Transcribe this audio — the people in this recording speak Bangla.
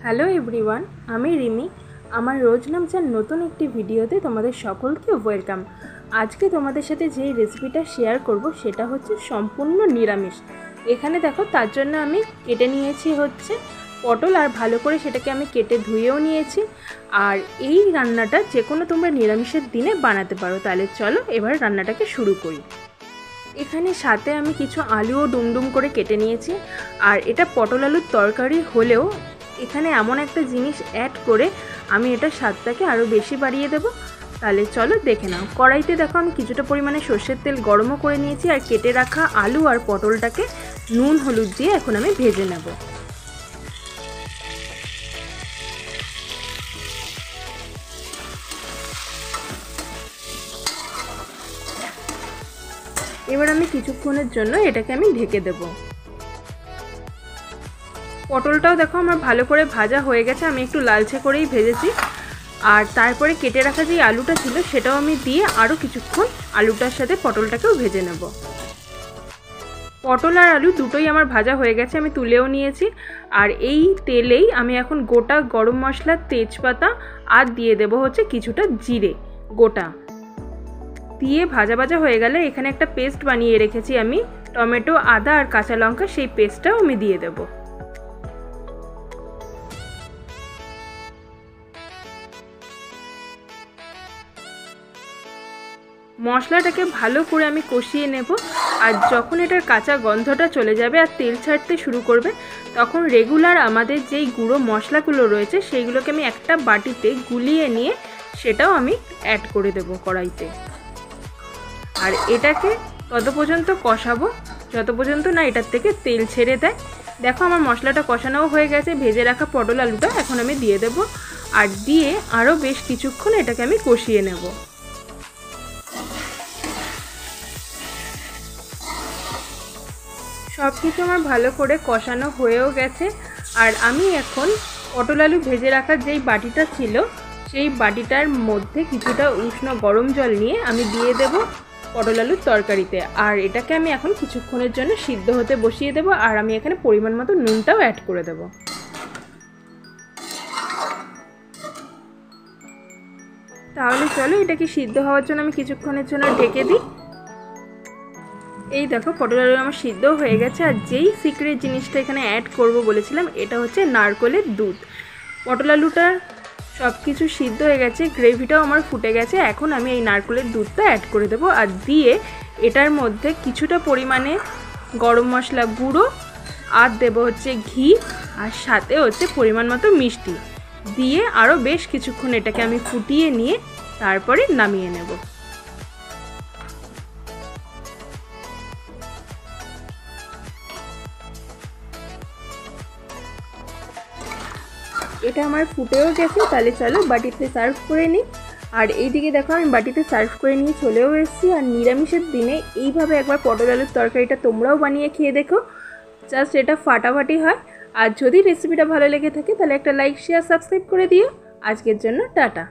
হ্যালো এভরিওয়ান, আমি রিমি। আমার রোজ নামচার নতুন একটি ভিডিওতে তোমাদের সকলকে ওয়েলকাম। আজকে তোমাদের সাথে যেই রেসিপিটা শেয়ার করব সেটা হচ্ছে সম্পূর্ণ নিরামিষ। এখানে দেখো, তার জন্য আমি কেটে নিয়েছি হচ্ছে পটল, আর ভালো করে সেটাকে আমি কেটে ধুয়েও নিয়েছি। আর এই রান্নাটা যে কোনো তোমরা নিরামিষের দিনে বানাতে পারো। তাহলে চলো এবার রান্নাটাকে শুরু করি। এখানে সাথে আমি কিছু আলুও ডুমডুম করে কেটে নিয়েছি। আর এটা পটল আলুর তরকারি হলেও এখানে এমন একটা জিনিস অ্যাড করে আমি এটা স্বাদটাকে আরও বেশি বাড়িয়ে দেবো। তাহলে চলো দেখে নাও। কড়াইতে দেখো আমি কিছুটা পরিমাণে সর্ষের তেল গরমও করে নিয়েছি, আর কেটে রাখা আলু আর পটলটাকে নুন হলুদ দিয়ে এখন আমি ভেজে নেব। এবার আমি কিছুক্ষণের জন্য এটাকে আমি ঢেকে দেব। পটলটাও দেখো আমার ভালো করে ভাজা হয়ে গেছে, আমি একটু লালচে করেই ভেজেছি। আর তারপরে কেটে রাখা যে আলুটা ছিল সেটাও আমি দিয়ে আরও কিছুক্ষণ আলুটার সাথে পটলটাকেও ভেজে নেব। পটল আর আলু দুটোই আমার ভাজা হয়ে গেছে, আমি তুলেও নিয়েছি। আর এই তেলেই আমি এখন গোটা গরম মশলা, তেজপাতা আর দিয়ে দেব হচ্ছে কিছুটা জিরে গোটা দিয়ে ভাজা ভাজা হয়ে গেলে এখানে একটা পেস্ট বানিয়ে রেখেছি আমি, টমেটো, আদা আর কাঁচা লঙ্কা, সেই পেস্টটাও আমি দিয়ে দেব। মশলাটাকে ভালো করে আমি কষিয়ে নেব। আর যখন এটার কাঁচা গন্ধটা চলে যাবে আর তেল ছাড়তে শুরু করবে, তখন রেগুলার আমাদের যেই গুঁড়ো মশলাগুলো রয়েছে সেইগুলোকে আমি একটা বাটিতে গুলিয়ে নিয়ে সেটাও আমি অ্যাড করে দেব কড়াইতে। আর এটাকে তত পর্যন্ত কষাবো যত পর্যন্ত না এটার থেকে তেল ছেড়ে দেয়। দেখো আমার মশলাটা কষানোও হয়ে গেছে, ভেজে রাখা পটল আলুটা এখন আমি দিয়ে দেব। আর দিয়ে আরও বেশ কিছুক্ষণ এটাকে আমি কষিয়ে নেব। সব কিছু আমার ভালো করে কষানো হয়েও গেছে। আর আমি এখন পটল আলু ভেজে রাখার যেই বাটিটা ছিল সেই বাটিটার মধ্যে কিছুটা উষ্ণ গরম জল নিয়ে আমি দিয়ে দেব পটল আলুর তরকারিতে। আর এটাকে আমি এখন কিছুক্ষণের জন্য সিদ্ধ হতে বসিয়ে দেব। আর আমি এখানে পরিমাণ মতো নুনটাও অ্যাড করে দেব। তাহলে চলো এটাকে সিদ্ধ হওয়ার জন্য আমি কিছুক্ষণের জন্য ঢেকে দিই। এই দেখো পটল আলু আমার সিদ্ধ হয়ে গেছে। আর যেই সিক্রেট জিনিসটা এখানে অ্যাড করব বলেছিলাম এটা হচ্ছে নারকেলের দুধ। পটল আলুটা সব কিছু সিদ্ধ হয়ে গেছে, গ্রেভিটাও আমার ফুটে গেছে। এখন আমি এই নারকেলের দুধটা অ্যাড করে দেবো। আর দিয়ে এটার মধ্যে কিছুটা পরিমাণে গরম মশলা গুঁড়ো আর দেবো হচ্ছে ঘি, আর সাথে হচ্ছে পরিমাণ মতো মিষ্টি দিয়ে আরও বেশ কিছুক্ষণ এটাকে আমি ফুটিয়ে নিয়ে তারপরে নামিয়ে নেব। এটা আমার ফুটেও গেছে, তাহলে চলো বাটিতে সার্ভ করে নিই। আর এইদিকে দেখো আমি বাটিতে সার্ভ করে নিয়ে চলেও এসেছি। আর নিরামিষের দিনে এইভাবে একবার পটল আলুর তরকারিটা তোমরাও বানিয়ে খেয়ে দেখো, জাস্ট এটা ফাটাফাটি হয়। আর যদি রেসিপিটা ভালো লেগে থাকে তাহলে একটা লাইক, শেয়ার, সাবস্ক্রাইব করে দিও। আজকের জন্য টাটা।